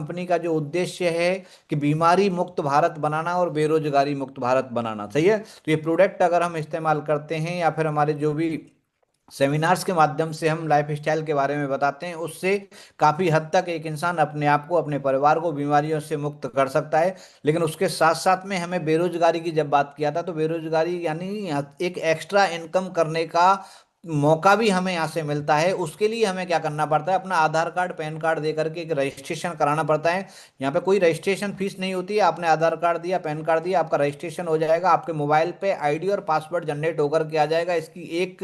Company का जो उद्देश्य है कि बीमारी मुक्त भारत बनाना और बेरोजगारी मुक्त भारत बनाना। सही है। तो ये प्रोडक्ट अगर हम इस्तेमाल करते हैं या फिर हमारे जो भी सेमिनार्स के माध्यम से हम लाइफ स्टाइल के बारे में बताते हैं, उससे काफी हद तक एक इंसान अपने आप को, अपने परिवार को बीमारियों से मुक्त कर सकता है। लेकिन उसके साथ साथ में हमें बेरोजगारी की जब बात किया था, तो बेरोजगारी यानी एक एक्स्ट्रा इनकम करने का मौका भी हमें यहाँ से मिलता है। उसके लिए हमें क्या करना पड़ता है, अपना आधार कार्ड पैन कार्ड दे करके एक रजिस्ट्रेशन कराना पड़ता है। यहाँ पे कोई रजिस्ट्रेशन फीस नहीं होती है। आपने आधार कार्ड दिया, पैन कार्ड दिया, आपका रजिस्ट्रेशन हो जाएगा। आपके मोबाइल पे आईडी और पासवर्ड जनरेट होकर के आ जाएगा। इसकी एक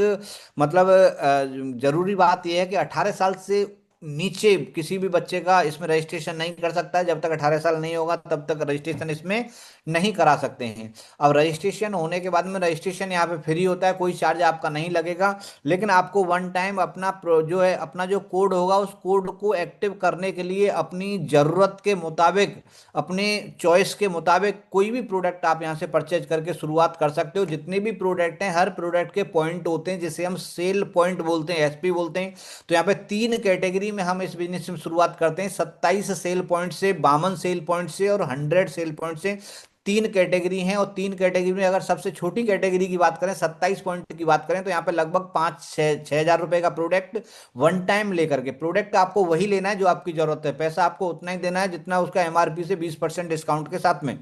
मतलब जरूरी बात यह है कि 18 साल से नीचे किसी भी बच्चे का इसमें रजिस्ट्रेशन नहीं कर सकता है। जब तक 18 साल नहीं होगा तब तक रजिस्ट्रेशन इसमें नहीं करा सकते हैं। अब रजिस्ट्रेशन होने के बाद में, रजिस्ट्रेशन यहाँ पे फ्री होता है, कोई चार्ज आपका नहीं लगेगा। लेकिन आपको वन टाइम अपना जो है, अपना जो कोड होगा, उस कोड को एक्टिव करने के लिए अपनी ज़रूरत के मुताबिक, अपने चॉइस के मुताबिक कोई भी प्रोडक्ट आप यहाँ से परचेज करके शुरुआत कर सकते हो। जितने भी प्रोडक्ट हैं, हर प्रोडक्ट के पॉइंट होते हैं, जिसे हम सेल पॉइंट बोलते हैं, एसपी बोलते हैं। तो यहाँ पे 3 कैटेगरी में हम इस बिजनेस में शुरुआत करते हैं, 27 सेल पॉइंट से, 52 सेल पॉइंट से और 100 सेल पॉइंट से। 3 कैटेगरी हैं, और 3 कैटेगरी में अगर सबसे छोटी कैटेगरी की बात करें, 27 पॉइंट की बात करें, तो यहाँ पे लगभग 5-6 हजार रुपए का प्रोडक्ट वन टाइम लेकर के, प्रोडक्ट आपको वही लेना है जो आपकी जरूरत है, पैसा आपको उतना ही देना है जितना उसका एमआरपी से 20% डिस्काउंट के साथ में।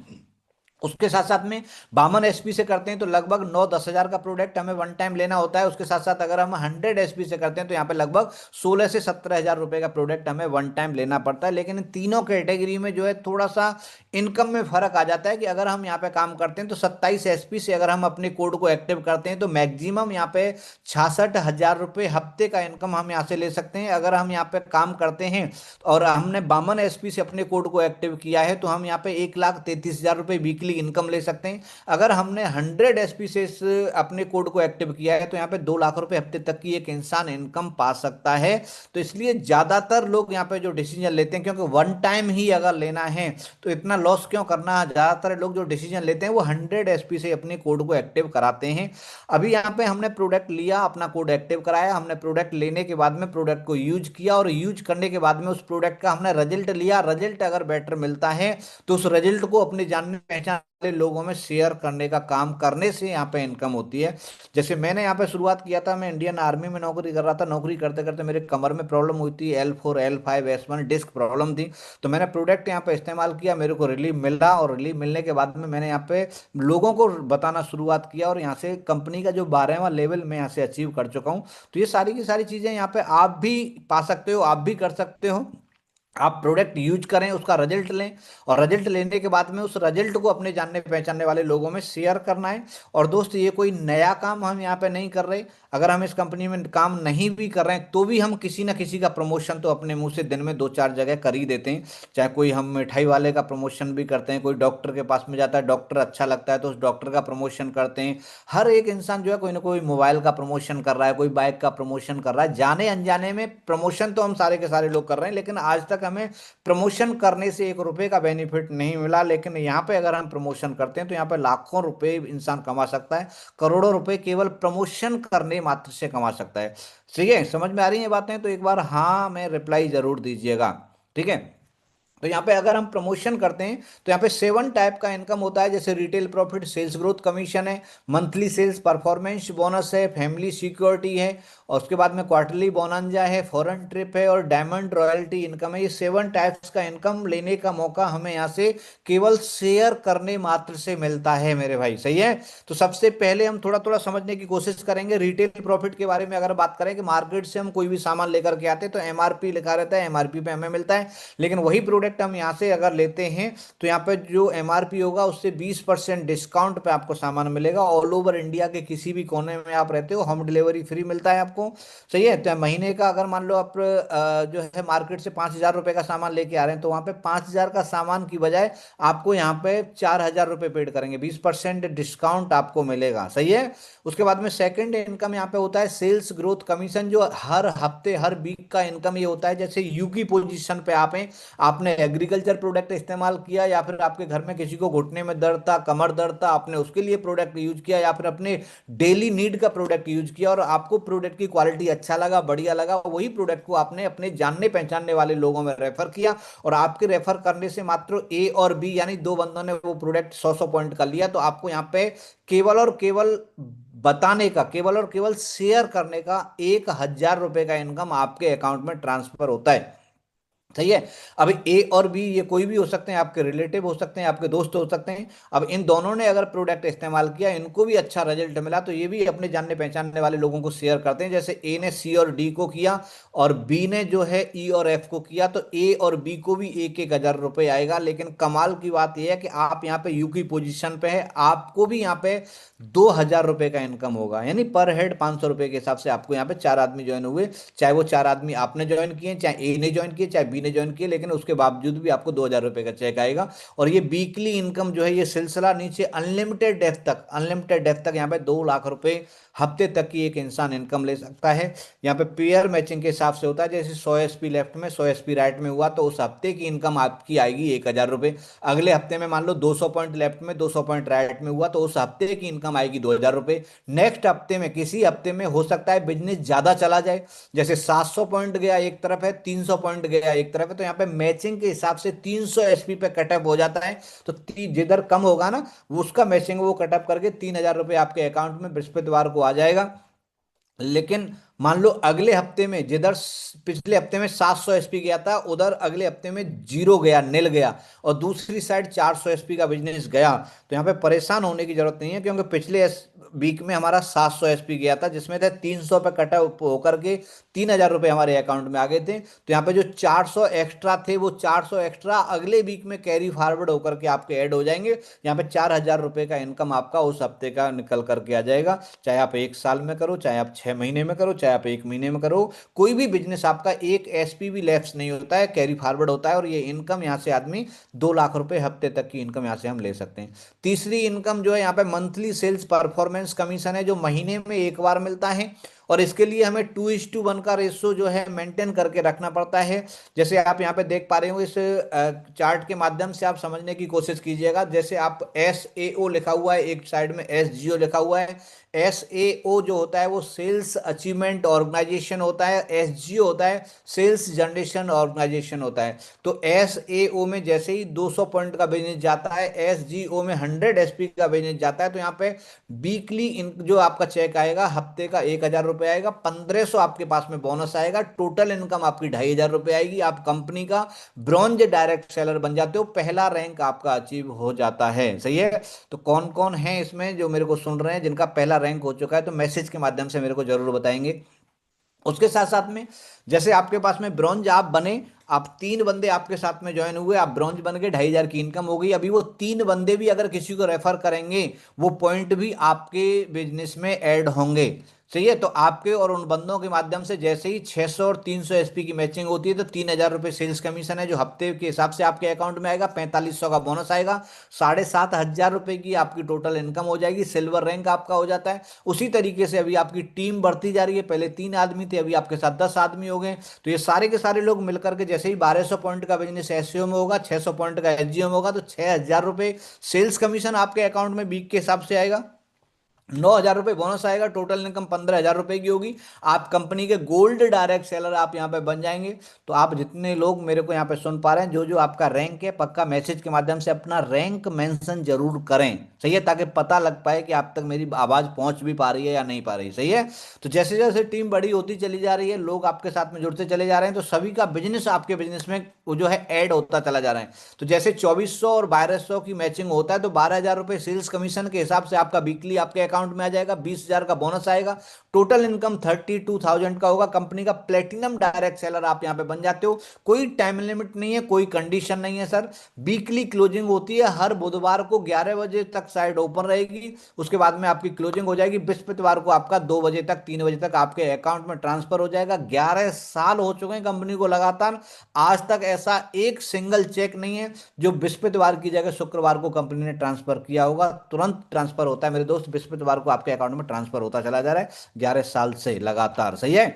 उसके साथ साथ में 52 एसपी से करते हैं तो लगभग 9-10 हजार का प्रोडक्ट हमें वन टाइम लेना होता है। उसके साथ साथ अगर हम 100 एसपी से करते हैं तो यहाँ पे लगभग 16 से 17 हजार रुपए का प्रोडक्ट हमें वन टाइम लेना पड़ता है। लेकिन इन तीनों कैटेगरी में जो है थोड़ा सा इनकम में फर्क आ जाता है कि अगर हम यहाँ पे काम करते हैं तो 27 एसपी से अगर हम अपने कोड को एक्टिव करते हैं तो मैक्सिमम यहाँ पे 66 हजार रुपये हफ्ते का इनकम हम यहाँ से ले सकते हैं। अगर हम यहाँ पे काम करते हैं और हमने 52 एसपी से अपने कोड को एक्टिव किया है, तो हम यहाँ पे 1,33,000 रुपये वीकली इनकम ले सकते हैं। अगर हमने 100 एसपी से अपने कोड को एक्टिव किया है, तो यहाँ पे 2 लाख रुपए हफ्ते तक की एक इंसान इनकम पा सकता है। तो इसलिए ज्यादातर लोग यहाँ पे जो डिसीजन लेते हैं, क्योंकि वन टाइम ही अगर लेना है तो इतना लॉस क्यों करना, ज्यादातर लोग जो डिसीजन लेते हैं वो 100 एसपी से अपने कोड को एक्टिव कराते हैं। अभी यहाँ पे हमने प्रोडक्ट लिया, अपना कोड एक्टिव कराया, हमने प्रोडक्ट लेने के बाद में प्रोडक्ट को यूज किया, और यूज करने के बाद में उस प्रोडक्ट का हमने रिजल्ट लिया। रिजल्ट अगर बेटर मिलता है तो उस रिजल्ट को अपने जानने पहचान वाले लोगों में शेयर करने का काम करने से यहाँ पे इनकम होती है। जैसे मैंने यहाँ पे शुरुआत किया था, मैं इंडियन आर्मी में नौकरी कर रहा था, नौकरी करते करते मेरे कमर में प्रॉब्लम हुई थी, L4 L5 S1 disc problem थी। तो मैंने प्रोडक्ट यहाँ पे इस्तेमाल किया, मेरे को रिलीफ मिला, और रिलीफ मिलने के बाद में मैंने यहाँ पे लोगों को बताना शुरुआत किया, और यहाँ से कंपनी का जो 12वां लेवल मैं यहाँ से अचीव कर चुका हूँ। तो ये सारी की सारी चीजें यहाँ पे आप भी पा सकते हो, आप भी कर सकते हो। आप प्रोडक्ट यूज करें, उसका रिजल्ट लें, और रिजल्ट लेने के बाद में उस रिजल्ट को अपने जानने पहचानने वाले लोगों में शेयर करना है। और दोस्त, ये कोई नया काम हम यहाँ पे नहीं कर रहे। अगर हम इस कंपनी में काम नहीं भी कर रहे हैं तो भी हम किसी ना किसी का प्रमोशन तो अपने मुंह से दिन में 2-4 जगह कर ही देते हैं। चाहे कोई हम मिठाई वाले का प्रमोशन भी करते हैं, कोई डॉक्टर के पास में जाता है, डॉक्टर अच्छा लगता है तो उस डॉक्टर का प्रमोशन करते हैं। हर एक इंसान जो है कोई ना कोई मोबाइल का प्रमोशन कर रहा है, कोई बाइक का प्रमोशन कर रहा है। जाने अनजाने में प्रमोशन तो हम सारे के सारे लोग कर रहे हैं, लेकिन आज तक हमें प्रमोशन करने से 1 रुपए का बेनिफिट नहीं मिला। लेकिन यहाँ पे अगर हम प्रमोशन करते हैं तो यहाँ पे लाखों रुपए इंसान कमा सकता है, करोड़ों रुपए केवल प्रमोशन करने मात्र से कमा सकता है। ठीक है, समझ में आ रही है बातें? तो एक बार हाँ में रिप्लाई जरूर दीजिएगा। ठीक है। तो यहाँ पे अगर हम प्रमोशन करते हैं तो यहाँ पे 7 टाइप का इनकम होता है, जैसे retail profit, sales growth commission है, मंथली सेल्स परफॉर्मेंस बोनस है, फैमिली सिक्योरिटी है, और उसके बाद में क्वार्टरली बोनंजा है, फॉरेन ट्रिप है, और डायमंड रॉयल्टी इनकम है। ये 7 टाइप्स का इनकम लेने का मौका हमें यहाँ से केवल शेयर करने मात्र से मिलता है मेरे भाई। सही है। तो सबसे पहले हम थोड़ा थोड़ा समझने की कोशिश करेंगे रिटेल प्रॉफिट के बारे में। अगर बात करें कि मार्केट से हम कोई भी सामान लेकर के आते हैं तो एमआरपी लिखा रहता है, एमआरपी पे हमें मिलता है। लेकिन वही प्रोडक्ट हम यहाँ से अगर लेते हैं तो यहाँ पे जो एमआरपी होगा उससे 20% डिस्काउंट पे आपको सामान मिलेगा। ऑल ओवर इंडिया के किसी भी कोने में आप रहते हो, होम डिलीवरी फ्री मिलता है आपको। सही है। तो महीने का अगर मान लो आप जो है मार्केट से 5,000 रुपए का सामान लेके आ रहे हैं, तो वहां पे 5,000 का सामान की बजाय आपको यहाँ पे 4,000 रुपए पेड करेंगे, 20% डिस्काउंट आपको मिलेगा। सही है। उसके बाद में सेकंड इनकम यहाँ पे होता है सेल्स ग्रोथ कमीशन, जो हर हफ्ते हर वीक का इनकम ये होता है। जैसे यू की पोजीशन पे आप हैं, आपने एग्रीकल्चर प्रोडक्ट इस्तेमाल किया, या फिर आपके घर में किसी को घुटने में दर्द था, कमर दर्द था, आपने उसके लिए प्रोडक्ट यूज किया, या फिर अपने डेली नीड का प्रोडक्ट यूज किया और आपको प्रोडक्ट की क्वालिटी अच्छा लगा, बढ़िया लगा, वही प्रोडक्ट को आपने अपने जानने पहचानने वाले लोगों में रेफर किया, और आपके रेफर करने से मात्र ए और बी यानी दो बंदों ने वो प्रोडक्ट 100 पॉइंट कर लिया, तो आपको यहाँ पे केवल और केवल बताने का, केवल और केवल शेयर करने का 1,000 रुपए का इनकम आपके अकाउंट में ट्रांसफर होता है। सही है। अब ए और बी ये कोई भी हो सकते हैं, आपके रिलेटिव हो सकते हैं, आपके दोस्त हो सकते हैं। अब इन दोनों ने अगर प्रोडक्ट इस्तेमाल किया, इनको भी अच्छा रिजल्ट मिला, तो ये भी अपने जानने पहचानने वाले लोगों को शेयर करते हैं। जैसे ए ने सी और डी को किया और बी ने जो है ई और एफ को किया, तो ए और बी को भी 1,000 रुपए आएगा। लेकिन कमाल की बात यह है कि आप यहाँ पे यू की पोजीशन पे है, आपको भी यहाँ पे 2,000 रुपए का इनकम होगा, यानी पर हेड 500 रुपए के हिसाब से आपको यहाँ पे चार आदमी ज्वाइन हुए, चाहे वो चार आदमी आपने ज्वाइन किए, चाहे ए ने ज्वाइन किए, चाहे बी ने ज्वाइन किए, लेकिन उसके बावजूद भी आपको 2,000 रुपए का चेक आएगा। और ये वीकली इनकम जो है, ये सिलसिला नीचे अनलिमिटेड डेप्थ तक, अनलिमिटेड डेप्थ तक यहाँ पे 2 लाख रुपए हफ्ते तक की एक इंसान इनकम ले सकता है। यहाँ पे पेयर मैचिंग के हिसाब से होता है, जैसे 100 एसपी लेफ्ट में 100 एसपी राइट में हुआ, तो उस हफ्ते की इनकम आपकी आएगी 1,000 रुपए। अगले हफ्ते में मान लो 200 पॉइंट लेफ्ट में 200 पॉइंट राइट में हुआ, तो उस हफ्ते की इनकम आएगी 2,000 रुपए। नेक्स्ट हफ्ते में, किसी हफ्ते में हो सकता है बिजनेस ज्यादा चला जाए, जैसे 700 पॉइंट गया एक तरफ है, 300 पॉइंट गया एक तरफ है, तो यहाँ पे मैचिंग के हिसाब से 300 एसपी पे कटअप हो जाता है। तो जिधर कम होगा ना, उसका मैचिंग वो कटअप करके 3,000 रुपए आपके अकाउंट में बृहस्पतिवार को आ जाएगा। लेकिन मान लो अगले हफ्ते में जिधर पिछले हफ्ते में 700 एसपी गया था, उधर अगले हफ्ते में जीरो गया, नील गया, और दूसरी साइड 400 एसपी का बिजनेस गया, तो यहाँ पे परेशान होने की जरूरत नहीं है, क्योंकि पिछले वीक में हमारा 700 एसपी गया था, जिसमें थे 300 पे कटा होकर के 3,000 रुपए हमारे अकाउंट में आ गए थे। तो यहाँ पे जो 400 एक्स्ट्रा थे, वो 400 एक्स्ट्रा अगले वीक में कैरी फॉरवर्ड होकर के आपके ऐड हो जाएंगे। यहाँ पे 4,000 रुपए का इनकम आपका उस हफ्ते का निकल करके आ जाएगा। चाहे आप एक साल में करो, चाहे आप 6 महीने में करो, चाहे आप एक महीने में करो, कोई भी बिजनेस आपका एक एसपी भी लैप्स नहीं होता है, कैरी फॉरवर्ड होता है, और ये इनकम यहाँ से आदमी 2 लाख रुपए हफ्ते तक की इनकम यहाँ से हम ले सकते हैं। तीसरी इनकम जो है यहाँ पे मंथली सेल्स परफॉर्मेंस कमीशन है, जो महीने में एक बार मिलता है, और इसके लिए हमें 2:1 का रेशो जो है मेंटेन करके रखना पड़ता है। जैसे आप यहाँ पे देख पा रहे हो, इस चार्ट के माध्यम से आप समझने की कोशिश कीजिएगा। जैसे आप SAO लिखा हुआ है, एक साइड में SGO लिखा हुआ है। SAO जो होता है वो सेल्स अचीवमेंट ऑर्गेनाइजेशन होता है, SGO होता है सेल्स जनरेशन ऑर्गेनाइजेशन होता है। तो SAO में जैसे ही 200 पॉइंट का बिजनेस जाता है, SGO में 100 एसपी का बिजनेस जाता है, तो यहाँ पे वीकली जो आपका चेक आएगा हफ्ते का 1,000 रुपए आएगा, 1,500 आपके पास में बोनस आएगा, टोटल इनकम आपकी 2,500 रुपए आएगी। आप कंपनी का ब्रॉन्ज डायरेक्ट सेलर बन जाते हो, पहला रैंक आपका अचीव हो जाता है। सही है। तो कौन कौन है इसमें जो मेरे को सुन रहे हैं जिनका पहला रैंक हो चुका है, तो मैसेज के माध्यम से मेरे को जरूर बताएंगे। उसके साथ साथ में, जैसे आपके पास में ब्रॉन्ज आप बने, आप 3 बंदे आपके साथ में ज्वाइन हुए, आप ब्रॉन्ज बन गए, 2,500 की इनकम हो गई। अभी वो 3 बंदे भी अगर किसी को रेफर करेंगे, वो पॉइंट भी आपके बिजनेस में ऐड होंगे। सही है। तो आपके और उन बंदों के माध्यम से जैसे ही 600 और 300 एसपी की मैचिंग होती है, तो 3,000 रुपए सेल्स कमीशन है, जो हफ्ते के हिसाब से आपके अकाउंट में आएगा, 4,500 का बोनस आएगा, 7,500 रुपए की आपकी टोटल इनकम हो जाएगी, सिल्वर रैंक आपका हो जाता है। उसी तरीके से अभी आपकी टीम बढ़ती जा रही है, पहले 3 आदमी थे, अभी आपके साथ 10 आदमी हो गए। तो ये सारे के सारे लोग मिलकर के जैसे ही 1,200 पॉइंट का बिजनेस एससीओ में होगा, 600 पॉइंट का एसजीओ में होगा, तो 6,000 रुपए सेल्स कमीशन आपके अकाउंट में वीक के हिसाब से आएगा, 9,000 रुपए बोनस आएगा, टोटल इनकम 15,000 रुपए की होगी। आप कंपनी के गोल्ड डायरेक्ट सेलर आप यहाँ पे बन जाएंगे। तो आप जितने लोग मेरे को यहाँ पे सुन पा रहे हैं, जो जो आपका रैंक है, पक्का मैसेज के माध्यम से अपना रैंक मेंशन जरूर करें। सही है, ताकि पता लग पाए कि आप तक मेरी आवाज पहुंच भी पा रही है या नहीं पा रही। सही है। तो जैसे जैसे टीम बड़ी होती चली जा रही है, लोग आपके साथ में जुड़ते चले जा रहे हैं, तो सभी का बिजनेस आपके बिजनेस में वो जो है ऐड होता चला जा रहा है। तो जैसे 2,400 और 1,200 की मैचिंग होता है, तो 12,000 रुपए सेल्स कमीशन के हिसाब से आपका वीकली आपके अकाउंट में आ जाएगा, 20,000 का बोनस आएगा, टोटल इनकम 32,000 का होगा। कंपनी का प्लेटिनम डायरेक्ट सेलर आप यहां पे बन जाते हो। कोई टाइम लिमिट नहीं है, कोई कंडीशन नहीं है सर। वीकली क्लोजिंग होती है, हर बुधवार को 11 बजे तक साइट ओपन रहेगी, उसके बाद में आपकी क्लोजिंग हो जाएगी। बृहस्पतिवार को आपका 2 बजे तक 3 बजे तक आपके अकाउंट में ट्रांसफर हो जाएगा। 11 साल हो चुके हैं कंपनी को लगातार, आज तक ऐसा एक सिंगल चेक नहीं है जो बृहस्पतिवार की जगह शुक्रवार को कंपनी ने ट्रांसफर किया होगा। तुरंत ट्रांसफर होता है मेरे दोस्त, बृहस्पतिवार को आपके अकाउंट में ट्रांसफर होता चला जा रहा है 11 साल से लगातार। सही है।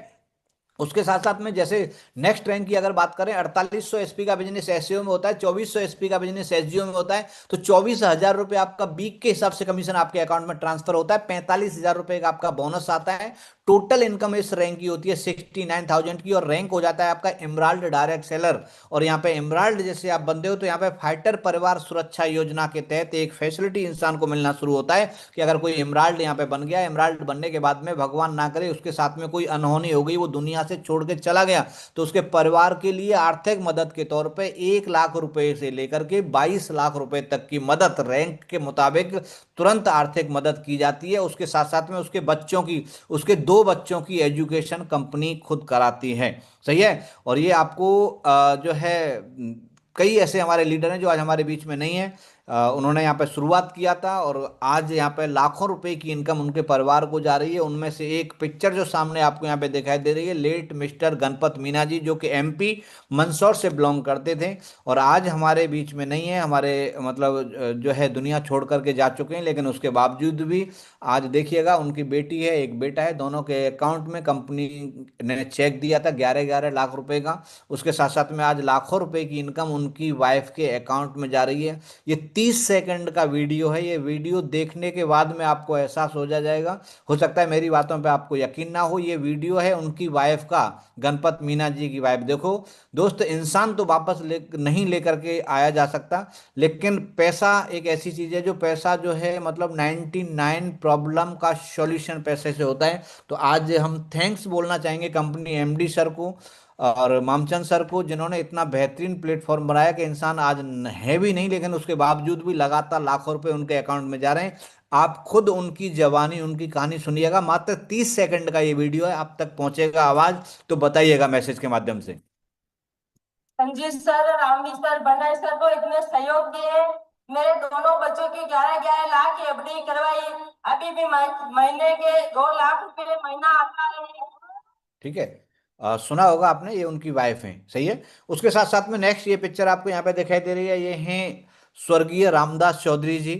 उसके साथ साथ में जैसे नेक्स्ट रैंक की अगर बात करें, 4800 एसपी का बिजनेस एसईओ में होता है, 2400 एसपी का बिजनेस एसजीओ में होता है। तो 24,000 रुपये आपका वीक के हिसाब से कमीशन आपके अकाउंट में ट्रांसफर होता है, 45,000 रुपये का आपका बोनस आता है। टोटल इनकम इस रैंक की होती है 69,000 की, और रैंक हो जाता है आपका इमराल्ड डायरेक्ट सेलर। और यहाँ पे इमराल्ड जैसे आप बंदे हो, तो यहाँ पे फाइटर परिवार सुरक्षा योजना के तहत एक फैसिलिटी इंसान को मिलना शुरू होता है कि अगर कोई इमराल्ड यहाँ पे बन गया, इमराल्ड बनने के बाद में भगवान ना करे उसके साथ में कोई अनहोनी हो गई, वो दुनिया से छोड़ के चला गया, तो उसके परिवार के लिए आर्थिक मदद के तौर पे 1 लाख रुपए से लेकर के 22 लाख रुपए तक की मदद रैंक के मुताबिक तुरंत आर्थिक मदद की जाती है। उसके साथ साथ में उसके बच्चों की, उसके 2 बच्चों की एजुकेशन कंपनी खुद कराती है। सही है। और ये आपको जो है कई ऐसे हमारे लीडर हैं जो आज हमारे बीच में नहीं है, उन्होंने यहाँ पे शुरुआत किया था और आज यहाँ पे लाखों रुपए की इनकम उनके परिवार को जा रही है। उनमें से एक पिक्चर जो सामने आपको यहाँ पे दिखाई दे रही है, लेट मिस्टर गणपत मीना जी, जो कि एमपी मंदसौर से बिलोंग करते थे और आज हमारे बीच में नहीं है, हमारे मतलब जो है दुनिया छोड़ करके जा चुके हैं। लेकिन उसके बावजूद भी आज देखिएगा, उनकी बेटी है, एक बेटा है, दोनों के अकाउंट में कंपनी ने चेक दिया था 11-11 लाख रुपए का। उसके साथ साथ में आज लाखों रुपए की इनकम उनकी वाइफ के अकाउंट में जा रही है। ये 30 सेकंड का वीडियो है। ये वीडियो देखने के बाद में आपको एहसास हो जाएगा, हो सकता है मेरी बातों पे आपको यकीन ना हो, ये वीडियो है उनकी वाइफ का, गणपत मीना जी की वाइफ। देखो दोस्त, इंसान तो वापस नहीं लेकर के आया जा सकता, लेकिन पैसा एक ऐसी चीज है, जो पैसा जो है मतलब 99 प्रॉब्लम का सॉल्यूशन पैसे से होता है। तो आज हम थैंक्स बोलना चाहेंगे कंपनी एमडी सर को और मामचंद सर को, जिन्होंने इतना बेहतरीन प्लेटफॉर्म बनाया कि इंसान आज है भी नहीं, लेकिन उसके बावजूद भी लगातार लाखों रुपए उनके अकाउंट में जा रहे हैं। आप खुद उनकी जवानी, उनकी कहानी सुनिएगा। मात्र 30 सेकंड का ये वीडियो है, आप तक पहुंचेगा आवाज तो बताइएगा मैसेज के माध्यम से। संजीत सर और रामवी सर, बनर्ज सर को इतने सहयोग दिए। मेरे दोनों बच्चों की 11-11 लाख की एफडी करवाई। अभी भी महीने के 2 लाख रुपए महीना आता है। ठीक है। सुना होगा आपने, ये उनकी वाइफ हैं। सही है। उसके साथ साथ में नेक्स्ट ये पिक्चर आपको यहाँ पे दिखाई दे रही है, ये हैं स्वर्गीय रामदास चौधरी जी,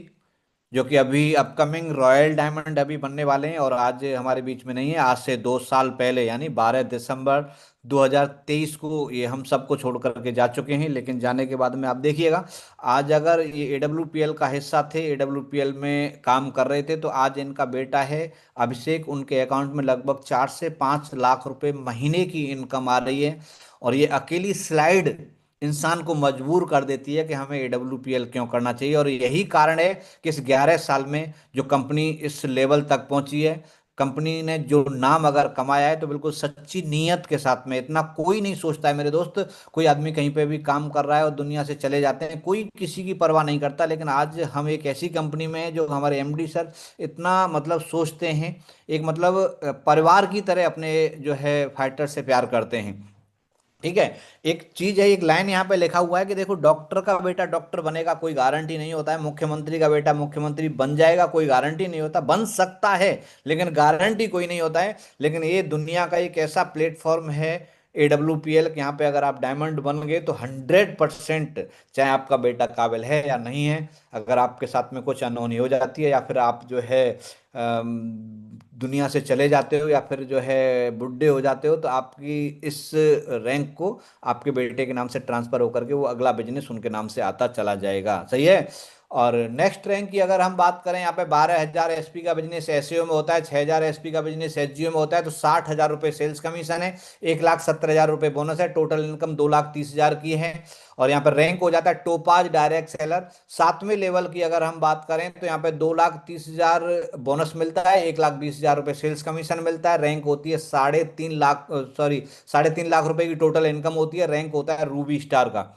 जो कि अभी अपकमिंग रॉयल डायमंड अभी बनने वाले हैं और आज हमारे बीच में नहीं है। आज से 2 साल पहले यानी 12 दिसंबर 2023 को ये हम सबको छोड़ करके जा चुके हैं। लेकिन जाने के बाद में आप देखिएगा, आज अगर ये एडब्ल्यूपीएल का हिस्सा थे, एडब्ल्यूपीएल में काम कर रहे थे, तो आज इनका बेटा है अभिषेक, उनके अकाउंट में लगभग 4 से 5 लाख रुपए महीने की इनकम आ रही है। और ये अकेली स्लाइड इंसान को मजबूर कर देती है कि हमें एडब्ल्यूपीएल क्यों करना चाहिए। और यही कारण है कि इस 11 साल में जो कंपनी इस लेवल तक पहुंची है, कंपनी ने जो नाम अगर कमाया है, तो बिल्कुल सच्ची नीयत के साथ में। इतना कोई नहीं सोचता है मेरे दोस्त, कोई आदमी कहीं पे भी काम कर रहा है और दुनिया से चले जाते हैं, कोई किसी की परवाह नहीं करता। लेकिन आज हम एक ऐसी कंपनी में हैं जो हमारे एमडी सर इतना मतलब सोचते हैं, एक मतलब परिवार की तरह अपने जो है फाइटर से प्यार करते हैं। ठीक है। एक चीज है, एक लाइन यहाँ पे लिखा हुआ है कि देखो, डॉक्टर का बेटा डॉक्टर बनेगा कोई गारंटी नहीं होता है, मुख्यमंत्री का बेटा मुख्यमंत्री बन जाएगा कोई गारंटी नहीं होता, बन सकता है लेकिन गारंटी कोई नहीं होता है। लेकिन ये दुनिया का एक ऐसा प्लेटफॉर्म है एडब्ल्यूपीएल, यहाँ पे अगर आप डायमंड बन गए तो 100%, चाहे आपका बेटा काबिल है या नहीं है, अगर आपके साथ में कुछ अनहोनी हो जाती है या फिर आप जो है दुनिया से चले जाते हो या फिर जो है बुढ़े हो जाते हो, तो आपकी इस रैंक को आपके बेटे के नाम से ट्रांसफर होकर के वो अगला बिजनेस उनके नाम से आता चला जाएगा। सही है। और नेक्स्ट रैंक की अगर हम बात करें, यहाँ पे 12,000 एसपी का बिजनेस एसईओ में होता है, 6,000 एसपी का बिजनेस एसजीओ में होता है, तो 60,000 रुपये सेल्स कमीशन है, 1,70,000 रुपये बोनस है, टोटल इनकम 2,30,000 की है। और यहाँ पर रैंक हो जाता है टोपाज डायरेक्ट सेलर। 7वें लेवल की अगर हम बात करें, तो यहाँ पे 2,30,000 बोनस मिलता है, 1,20,000 रुपये सेल्स कमीशन मिलता है, रैंक होती है 3.5 लाख, सॉरी 3.5 लाख रुपए की टोटल इनकम होती है, रैंक होता है रूबी स्टार का।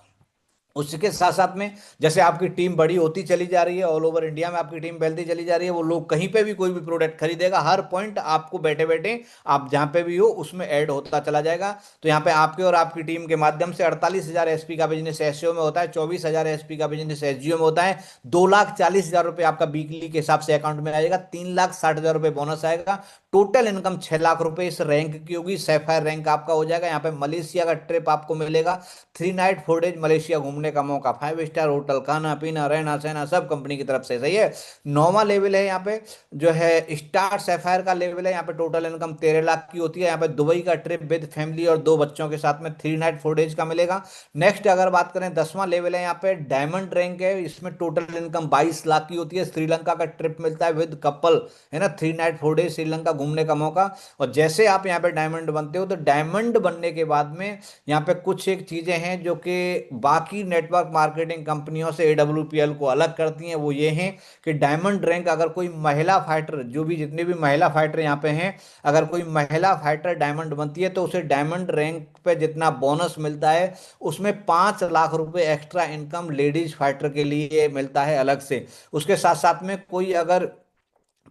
उसके साथ साथ में जैसे आपकी टीम बड़ी होती चली जा रही है, ऑल ओवर इंडिया में आपकी टीम फैलती चली जा रही है, वो लोग कहीं पे भी कोई भी प्रोडक्ट खरीदेगा, हर पॉइंट आपको बैठे बैठे आप जहां पे भी हो उसमें ऐड होता चला जाएगा। तो यहाँ पे आपके और आपकी टीम के माध्यम से 48,000 एसपी का बिजनेस एसईओ में होता है, 24,000 एसपी का बिजनेस एसजीओ में होता है, 2,40,000 रुपये आपका वीकली के हिसाब से अकाउंट में आएगा, 3,60,000 रुपये बोनस आएगा, टोटल इनकम 6 लाख रुपए इस रैंक की होगी। सैफायर रैंक आपका हो जाएगा। यहाँ पे मलेशिया का ट्रिप आपको मिलेगा, 3 नाइट 4 डेज मलेशिया घूमने घूमने का मौका, 5 स्टार होटल, खाना पीना रहना सहना सब कंपनी की तरफ से। सही है। 9वां लेवल है यहाँ पे जो है स्टार सैफायर का लेवल है। यहाँ पे टोटल इनकम 13 लाख की होती है। यहाँ पे दुबई का ट्रिप विद फैमिली और 2 बच्चों के साथ में 3 नाइट 4 डेज का मिलेगा। नेक्स्ट अगर बात करें 10वां लेवल है, यहाँ पे डायमंड रैंक है। इसमें टोटल इनकम 22 लाख की होती है। श्रीलंका का ट्रिप मिलता है विद कपल, है ना, 3 नाइट 4 डेज श्रीलंका घूमने का मौका। और जैसे आप यहाँ पे डायमंड बनते हो तो डायमंड बनने के बाद में यहाँ पे कुछ एक चीजें हैं जो कि बाकी नेटवर्क मार्केटिंग कंपनियों से AWPL को अलग करती हैं। वो ये हैं कि डायमंड रैंक अगर कोई महिला फाइटर, जो भी जितने भी महिला फाइटर यहाँ पे हैं, अगर कोई महिला फाइटर डायमंड बनती है तो उसे डायमंड रैंक पे जितना बोनस मिलता है उसमें 5 लाख रुपए एक्स्ट्रा इनकम लेडीज फाइटर के लिए मिलता है अलग से। उसके साथ साथ में कोई अगर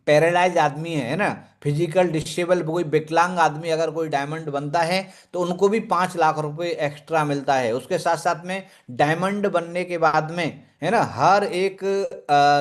पैरालाइज आदमी है ना, फिजिकल डिसेबल कोई विकलांग आदमी अगर कोई डायमंड बनता है तो उनको भी 5 लाख रुपए एक्स्ट्रा मिलता है। उसके साथ साथ में डायमंड बनने के बाद में, है ना, हर एक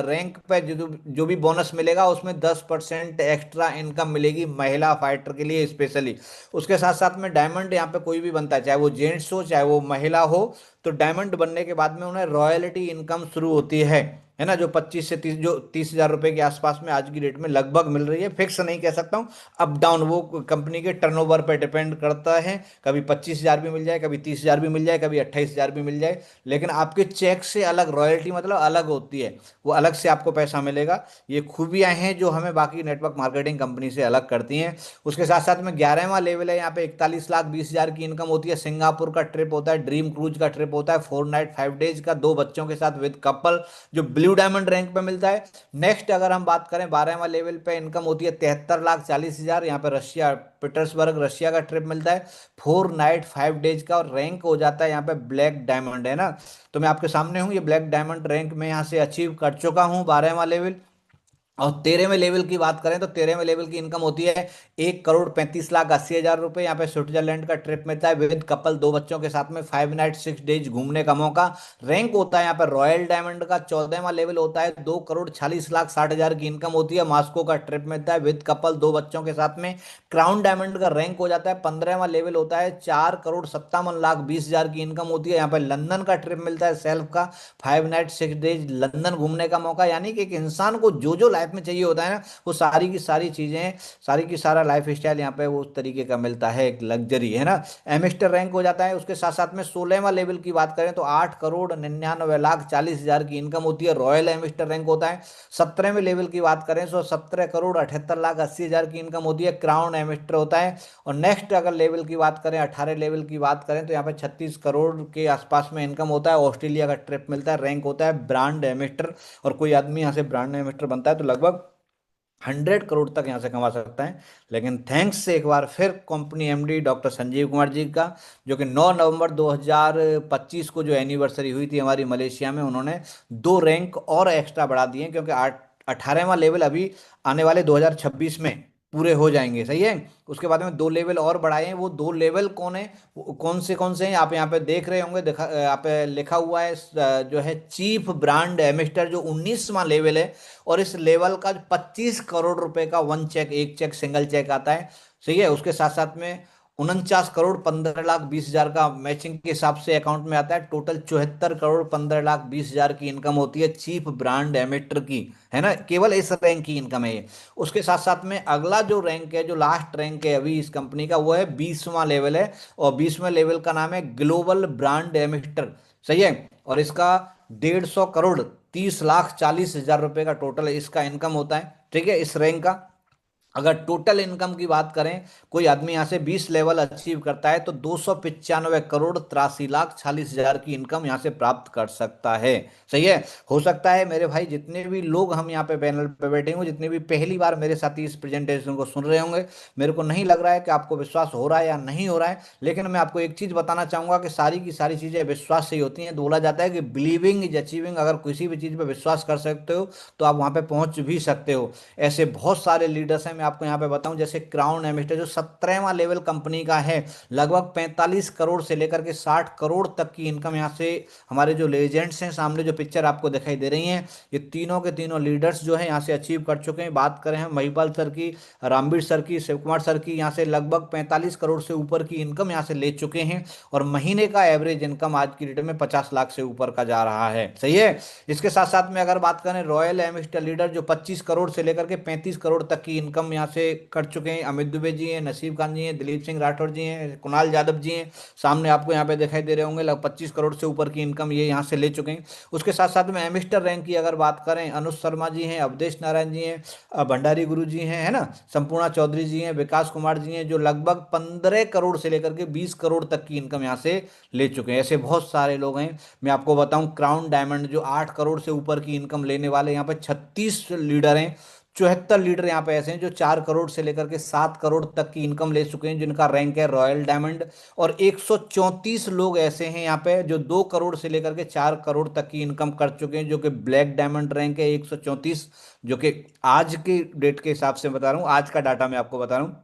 रैंक पे जो जो भी बोनस मिलेगा उसमें 10% एक्स्ट्रा इनकम मिलेगी महिला फाइटर के लिए स्पेशली। उसके साथ साथ में डायमंड यहाँ पे कोई भी बनता है, चाहे वो जेंट्स हो चाहे वो महिला हो, तो डायमंड बनने के बाद में उन्हें रॉयल्टी इनकम शुरू होती है ना, जो 25 से 30, जो 30 हजार रुपए के आसपास में आज की डेट में लगभग मिल रही है। फिक्स नहीं कह सकता हूँ, अप डाउन वो कंपनी के टर्नओवर पर डिपेंड करता है। कभी 25 हजार भी मिल जाए, कभी 30 हजार भी मिल जाए, कभी 28 हजार भी मिल जाए, लेकिन आपके चेक से अलग रॉयल्टी मतलब अलग होती है, वो अलग से आपको पैसा मिलेगा। ये खूबियां हैं जो हमें बाकी नेटवर्क मार्केटिंग कंपनी से अलग करती हैं। उसके साथ साथ में 11वां लेवल है, यहाँ पे 41 लाख 20 हजार की इनकम होती है। सिंगापुर का ट्रिप होता है, ड्रीम क्रूज का ट्रिप होता है, 4 नाइट 5 डेज का, 2 बच्चों के साथ विद कपल, जो ब्लू डायमंड रैंक पे मिलता है। नेक्स्ट अगर हम बात करें 12वां लेवल पे, इनकम होती है 73 लाख 40 हजार। यहाँ पे रशिया, पीटर्सबर्ग रशिया का ट्रिप मिलता है 4 नाइट 5 डेज का, और रैंक हो जाता है यहाँ पे ब्लैक डायमंड, है ना। तो मैं आपके सामने हूँ, ये ब्लैक डायमंड रैंक में यहाँ से अचीव कर चुका हूँ 12वां लेवल। और 13वें लेवल की बात करें तो 13वें लेवल की इनकम होती है 1 करोड़ 35 लाख 80 हजार रुपए। यहाँ पे स्विट्जरलैंड का ट्रिप मिलता है विद कपल, 2 बच्चों के साथ में, 5 नाइट 6 डेज घूमने का मौका। रैंक होता है यहाँ पे रॉयल डायमंड का। 14वां लेवल होता है 2 करोड़ 40 लाख 60 हजार की इनकम होती है। मॉस्को का ट्रिप मिलता है विद कपल, 2 बच्चों के साथ में। क्राउन डायमंड का रैंक हो जाता है 15वां लेवल होता है 4 करोड़ 57 लाख 20 हजार की इनकम होती है। यहाँ पे लंदन का ट्रिप मिलता है सेल्फ का, 5 नाइट 6 डेज लंदन घूमने का मौका। यानी कि एक इंसान को जो जो लाइफ में चाहिए होता है ना, वो सारी की सारी चीजें, सारी की सारा लाइफ स्टाइल यहाँ पे वो उस तरीके का मिलता है, एक लग्जरी, है ना। एमिस्टर रैंक हो जाता है। उसके साथ साथ में 16वां लेवल की बात करें तो 8 करोड़ 99 लाख 40 हजार की इनकम होती है, रॉयल एमिस्टर रैंक होता है। 17वें लेवल की बात करें तो 17 करोड़ 78 लाख 80 हजार की इनकम होती है, क्राउन एमिस्टर होता है। और नेक्स्ट अगर लेवल की बात करें, 18 लेवल की बात करें तो यहाँ पे 36 करोड़ के आसपास में इनकम होता है, ऑस्ट्रेलिया का ट्रिप मिलता है, रैंक होता है ब्रांड एमिस्टर। और कोई आदमी यहाँ से ब्रांड एमिस्टर बनता है तो लगभग 100 करोड़ तक यहाँ से कमा सकता है। लेकिन थैंक्स से एक बार फिर company MD doctor Sanjeev Kumar ji का, जो कि 9 नवंबर 2025 को जो एनिवर्सरी हुई थी हमारी मलेशिया में, उन्होंने 2 रैंक और एक्स्ट्रा बढ़ा दिए, क्योंकि 18वां लेवल अभी आने वाले 2026 में पूरे हो जाएंगे। सही है। उसके बाद में 2 लेवल और बढ़ाए हैं। वो 2 लेवल कौन है, कौन से हैं, आप यहाँ पे देख रहे होंगे, देखा यहाँ पे लिखा हुआ है जो है चीफ ब्रांड एम्बेसडर, जो 19वां लेवल है। और इस लेवल का 25 करोड़ रुपए का वन चेक, एक चेक सिंगल चेक आता है। सही है। उसके साथ साथ में 49 करोड़ 15 लाख 20 हजार का मैचिंग के हिसाब से अकाउंट में आता है। टोटल 74 करोड़ 15 लाख 20 हजार की इनकम होती है चीफ ब्रांड एमिटर की, है ना। केवल इस रैंक की इनकम है ये। उसके साथ साथ में अगला जो रैंक है, जो लास्ट रैंक है अभी इस कंपनी का, वो है 20वां लेवल है। और 20वें लेवल का नाम है ग्लोबल ब्रांड एमिटर। सही है। और इसका 150 करोड़ 30 लाख 40 हजार रुपए का टोटल इसका इनकम होता है। ठीक है, इस रैंक का। अगर टोटल इनकम की बात करें, कोई आदमी यहाँ से 20 लेवल अचीव करता है तो 295 करोड़ 83 लाख 40 हजार की इनकम यहाँ से प्राप्त कर सकता है। सही है। हो सकता है मेरे भाई जितने भी लोग हम यहाँ पे पैनल पे बैठे होंगे, जितने भी पहली बार मेरे साथ इस प्रेजेंटेशन को सुन रहे होंगे, मेरे को नहीं लग रहा है कि आपको विश्वास हो रहा है या नहीं हो रहा है, लेकिन मैं आपको एक चीज बताना चाहूंगा कि सारी की सारी चीजें विश्वास से ही होती हैं। बोला जाता है कि बिलीविंग इज अचीविंग। अगर किसी भी चीज पे विश्वास कर सकते हो तो आप वहां पे पहुंच भी सकते हो। ऐसे बहुत सारे लीडर्स हैं, मैं आपको यहाँ पे बताऊं, जैसे क्राउन एमिस्टर जो 17वां लेवल कंपनी का है, लगभग 45 करोड़ से लेकर के 60 करोड़ तक की इनकम यहाँ से हमारे जो लेजेंड्स हैं, सामने जो पिक्चर आपको दिखाई दे रही हैं, ये तीनों के तीनों लीडर्स जो है यहाँ से अचीव कर चुके हैं। बात करें हम महिपाल सर की, रामवीर सर की, शिव कुमार सर की, यहाँ से लगभग 45 करोड़ से ऊपर की इनकम यहाँ से ले चुके हैं। और महीने का एवरेज इनकम आज की डेट में 50 लाख से ऊपर का जा रहा है। सही है। इसके साथ साथ में अगर बात करें रॉयल एमिस्टर लीडर जो 25 करोड़ से लेकर के 35 करोड़ तक की इनकम यहाँ से कर चुके हैं, अमित दुबे जी हैं, नसीब खान जी हैं, दिलीप सिंह राठौर जी हैं, कुणाल यादव जी हैं, सामने आपको यहाँ पे दिखाई दे रहे होंगे, लगभग 25 करोड़ से ऊपर की इनकम ये यहाँ से ले चुके हैं। उसके साथ साथ में एमिस्टर रैंक की अगर बात करें, अनुज शर्मा जी हैं, अवधेश नारायण जी हैं, भंडारी गुरु जी हैं, है ना, संपूर्णा चौधरी जी हैं, विकास कुमार जी हैं, जो लगभग 15 करोड़ से लेकर के 20 करोड़ तक की इनकम यहाँ से ले चुके हैं। ऐसे बहुत सारे लोग हैं। मैं आपको बताऊं, क्राउन डायमंड जो 8 करोड़ से ऊपर की इनकम लेने वाले, यहाँ पे 36 लीडर हैं। 74 लीडर यहाँ पे ऐसे हैं जो 4 करोड़ से लेकर के 7 करोड़ तक की इनकम ले चुके हैं, जिनका रैंक है रॉयल डायमंड। और 134 लोग ऐसे हैं यहाँ पे जो 2 करोड़ से लेकर के 4 करोड़ तक की इनकम कर चुके हैं, जो कि ब्लैक डायमंड रैंक है 134, जो कि आज के डेट के हिसाब से बता रहा हूँ, आज का डाटा मैं आपको बता रहा हूँ।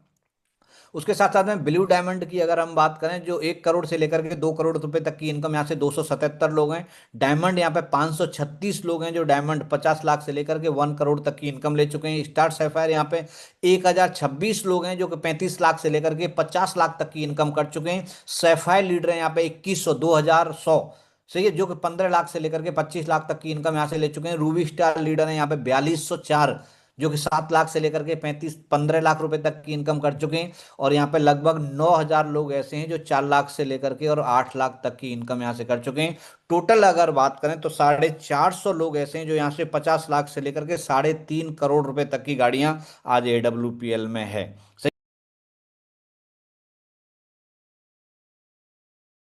उसके साथ साथ में ब्लू डायमंड की अगर हम बात करें, जो 1 करोड़ से लेकर के 2 करोड़ रुपए तक की इनकम, यहाँ से 277 लोग हैं। डायमंड यहाँ पे 536 लोग हैं जो डायमंड 50 लाख से लेकर के 1 करोड़ तक की इनकम ले चुके हैं। स्टार सैफायर यहाँ पे 1026 लोग हैं जो कि 35 लाख से लेकर के 50 लाख तक की इनकम कर चुके हैं। सैफायर लीडर है यहाँ पे 2100, 2100, सही है, जो कि 15 लाख से लेकर के 25 लाख तक की इनकम यहाँ से ले चुके हैं। रूबी स्टार लीडर है यहाँ पे 4204, जो कि 7 लाख से लेकर के 15 लाख रुपए तक की इनकम कर चुके हैं। और यहाँ पे लगभग 9000 लोग ऐसे हैं जो 4 लाख से लेकर के और 8 लाख तक की इनकम यहाँ से कर चुके हैं। टोटल अगर बात करें तो 450 लोग ऐसे हैं जो यहाँ से 50 लाख से लेकर के 3.5 करोड़ रुपए तक की गाड़ियां आज AWPL में है।